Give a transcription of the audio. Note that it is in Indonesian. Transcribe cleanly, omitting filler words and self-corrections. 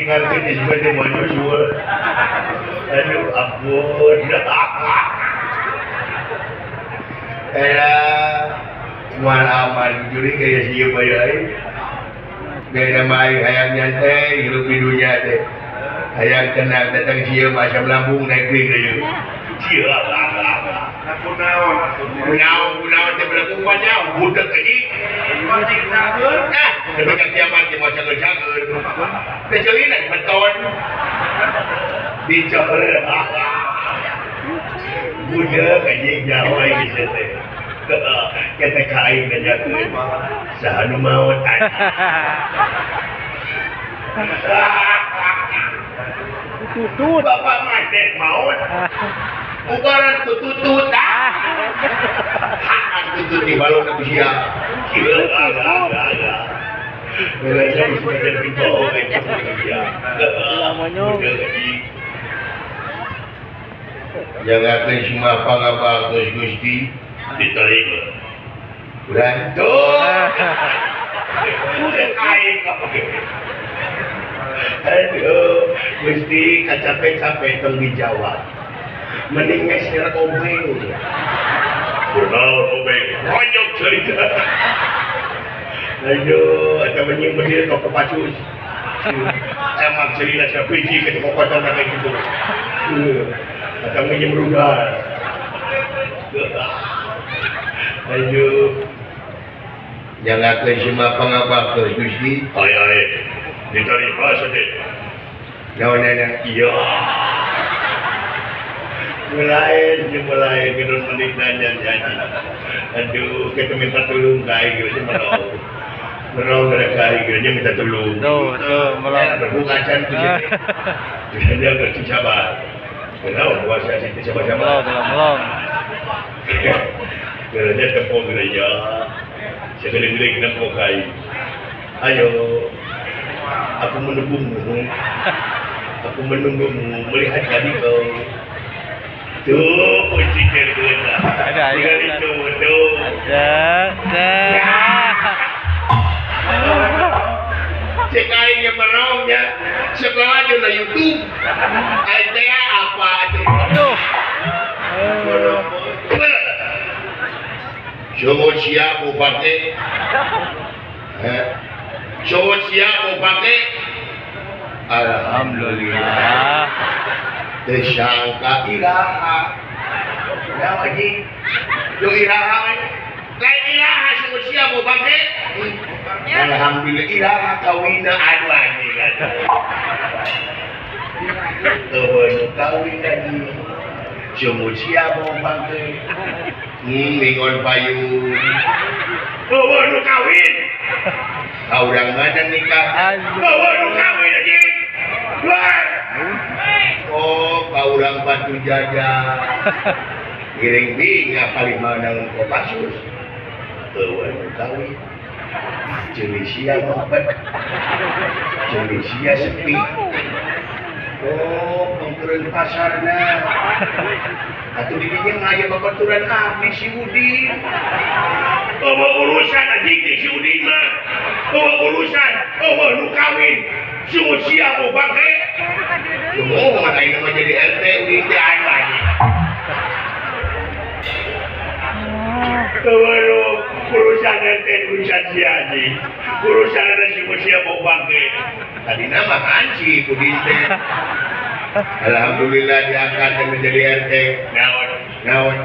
ngarti sebagai manusia. Aduh ampun. Mual aman juri kayak siapa bayar. Gaya mai hayang nyantai hidup di dunia teh. Hayang tenang datang siapa asam lambung naik ring aja. Cia aku naon teh berlaku banyak budak ini. Nah, sebagai kiamat dia mau cager-cager. Kecelinan beton. Dicager. Budak aja Jawa ini teh. Kita kain aja tuh. Sahanu maut. Tutut. Bapak mandet maut. Ubaran tutut. Tutut di balon aku siap. Agak. Belanja di sekitar pintu ya. Namanya. Jangan semua apa Gusti diterima. Berantuk. Udah kain aduh, Gusti capek-capek tong dijawab. Mending ngeser obeng. Benar obeng. Konyok cerita. Aduh, atau menying berdiri kau kepacus. Emang cerita siapa biji ke kekuatan kayak gitu. Atau menying merugal. Aduh. Jangan ke semua pengabak ke Gusti. Ay. Diterima sedih. Nona iya. Mulai gedung menikah janji. Aduh, kita minta tolong kai gitu merong kai gitu minta tolong. Tuh, melong. Berbuka cantik. Dia bersabar. Kenapa puasa sih sabar-sabar. Melong. Geranya tepung gereja. Sekali-kali tepung kai. Ayo. Aku menunggumu melihat jadi kau. Tuh, kunci kerja. Ada. Tuh. Ada. Cekainnya merongnya. Sekolah aja na YouTube. Ada apa itu? Aduh. Semua siap mau pakai. Semua siap mau pakai. Alhamdulillah. Disangka iraha. Ya lagi. Yo iraha. Lain iraha semua siap mau pakai. Alhamdulillah iraha kawina aduh lagi. Tuh kawin lagi. Semua siap mau pakai. Mingon payung. Oh, nu kawin. Kau orang mana nikah? Oh, nu kawin lagi. Luar. Oh, kau orang batu jajar. Giring binga paling mana engkau pasus. Oh, nu kawin. Jelisia ngompet. Jelisia sepi. Oh, pengkuran pasarnya. Atau dibikin aja babaturan habis si Udin. Bawa urusan aja si Udin mah. Bawa urusan, bawa lu kawin. Semua siap mau pakai. Semua ngatain nama jadi RT Udin jalan lagi. Bawa lu urusan RT urusan si Haji. Urusan ada semua siap mau pakai. Tadi nama Haji Udin teh. Alhamdulillah diangkat menjadi RT. Naon.